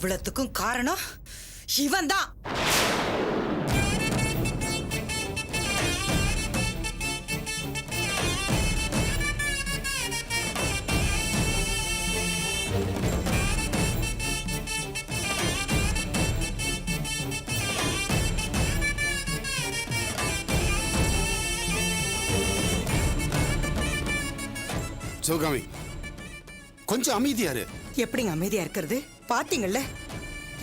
இவ்வளவுக்கும் காரணம் இவன் தான். சிவகாமி, கொஞ்சம் அமைதியாரு. எப்படிங்க அமைதியா இருக்கிறது? பாத்தீங்கல்ல,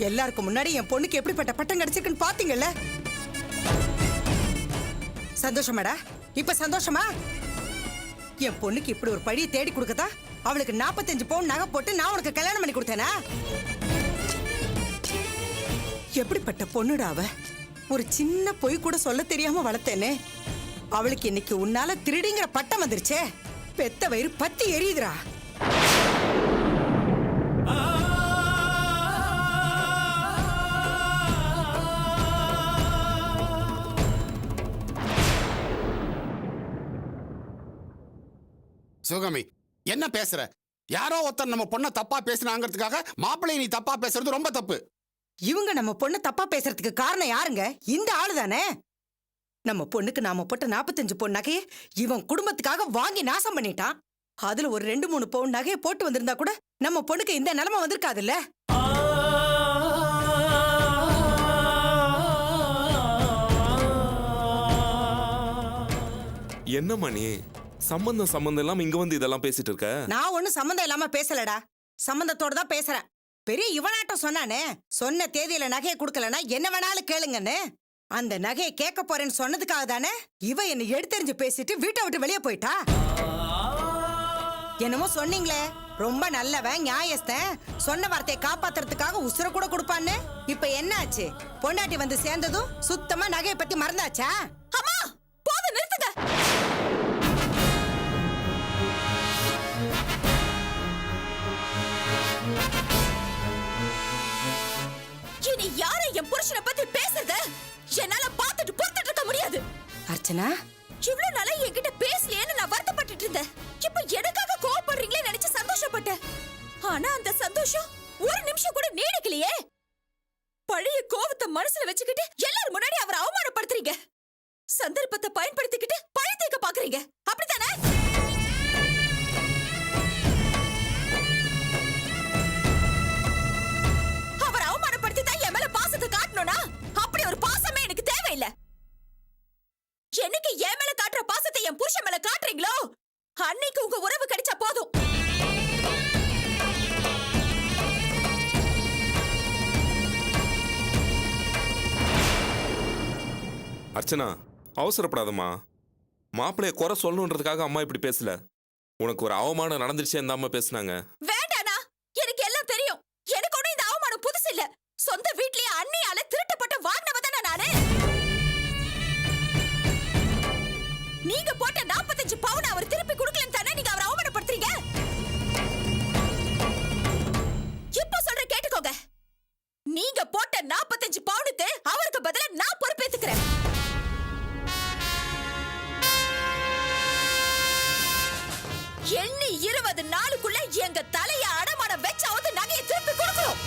எல்லாருக்கும் முன்னாடி என் பொண்ணுக்கு எப்படிப்பட்ட பட்டம் கிடைச்சிருக்குன்னு பாத்தீங்கல்ல. சந்தோஷமாடா? இப்ப சந்தோஷமா? என் பொண்ணுக்கு இப்படி ஒரு பழியை தேடி கொடுக்கதா அவளுக்கு 45 பவுன் நகை போட்டு நான் உனக்கு கல்யாணம் பண்ணி கொடுத்தேனா? எப்படிப்பட்ட பொண்ணுடா அவ? ஒரு சின்ன பொய் கூட சொல்ல தெரியாம வளர்த்தேனே. அவளுக்கு இன்னைக்கு உன்னால திருடிங்கிற பட்டம் வந்துருச்சே. பெத்த வயிறு பத்தி எரியுதுடா. சிவகாமி, என்ன பேசுற? யாரோ ஒருத்தர் நம்ம பொண்ணை தப்பா பேசினாங்கிறதுக்காக மாப்பிள்ளை நீ தப்பா பேசுறது ரொம்ப தப்பு. இவங்க நம்ம பொண்ணு தப்பா பேசுறதுக்கு காரணம் யாருங்க? இந்த ஆளு தானே. நம்ம பொண்ணுக்கு நாம போட்ட 45 பவுன் நகையை இவன் குடும்பத்துக்காக வாங்கி நாசம் பண்ணிட்டான். அதுல ஒரு 2-3 பவுன் நகையை போட்டு வந்திருந்தா கூட நம்ம பொண்ணுக்கு இந்த நிலைமை வந்திருக்காதுல்ல. என்ன மணி, சம்பந்தம் இல்லாம இங்க வந்து இதெல்லாம் பேசிட்டு இருக்க? நான் ஒண்ணும் சம்பந்தம் இல்லாம பேசலடா, சம்பந்தத்தோட தான் பேசுறேன். பெரிய இவனாட்டம் சொன்னானே, சொன்ன தேதியில நகையை கொடுக்கலன்னா என்ன வேணாலும் கேளுங்கன்னு. அந்த நகையை கேட்க போறேன்னு சொன்னதுக்காக தானே இவ என்ன எடுத்தெறிஞ்சு பேசிட்டு வீட்டை விட்டு வெளியே போயிட்டா. என்னமோ சொன்னீங்களே, ரொம்ப நல்லவன், நியாயஸ்தன், சொன்ன வார்த்தையை காப்பாத்துறதுக்காக உசுர கூட கொடுப்பான்னு. இப்ப என்ன ஆச்சு? பொண்டாட்டி வந்து சேர்ந்ததும் சுத்தமா நகையை பத்தி மறந்தாச்சா? அம்மா போது, நிறுத்துங்க. இனி யாரை என் புருஷனை பத்தி பேசுறது என்னால பார்த்துட்டு பொறுத்துட்டு இருக்க முடியாது. அர்ச்சனா, இவ்வளவு நாளா என்கிட்ட பேசலையேன்னு நான் வருத்தப்பட்டுட்டு இருந்தேன். இப்ப எனக்காக கோவப்படுறீங்களே நினைச்சு சந்தோஷப்பட்டேன். ஆனா அந்த சந்தோஷம் ஒரு நிமிஷம் கூட நீடிக்கலையே. பழைய கோவத்தை மனசுல வச்சுக்கிட்டு எல்லாரும் முன்னாடி அவரை அவமானப்படுத்துறீங்க. சந்தர்ப்பத்தை பயன்படுத்திக்கிட்டு பழி தீர்க்க பாக்குறீங்க, அப்படித்தானே? அவர் அவமானப்படுத்தி தான் என் மேல பாசத்தை காட்டணும்னா அப்படி ஒரு பாசமே எனக்கு தேவையில்லை. என்னைக்கு என் மேல காட்டுற பாசத்தை என் புருஷன் மேல காட்டுறீங்களோ அன்னைக்கு உங்க உறவு கிடைச்சா போதும். அர்ச்சனா, அவசரப்படாதம்மா. மாப்பிள்ளைய குறை சொல்லணுன்றதுக்காக அம்மா இப்படி பேசல. உனக்கு ஒரு அவமானம் நடந்துருச்சு அந்த அம்மா பேசினாங்க. வேண்டானா, எனக்கு எல்லாம் தெரியும். எனக்கு ஒன்னும் இந்த அவமானம் புதுசு இல்ல. சொந்த வீட்லயே அண்ணியால திருட்டப்பட்ட வாங்கினவதானே நானு. நீங்க போட்ட 45 பவுன் அவர் திருப்பி கொடுக்கலன்னு தானே நீங்க அவரை அவமானப்படுத்துறீங்க. இப்ப சொல்ற கேட்டுக்கோங்க. நீங்க போட்ட 45 பவுனுக்கு அவருக்கு பதிலா நான் பொறுப்பேத்துக்கிறேன். எண்ணி 20 நாளுக்குள்ள எங்க தலைய அடமானம் வச்சாவது நகையை திருப்பி கொடுக்கணும்.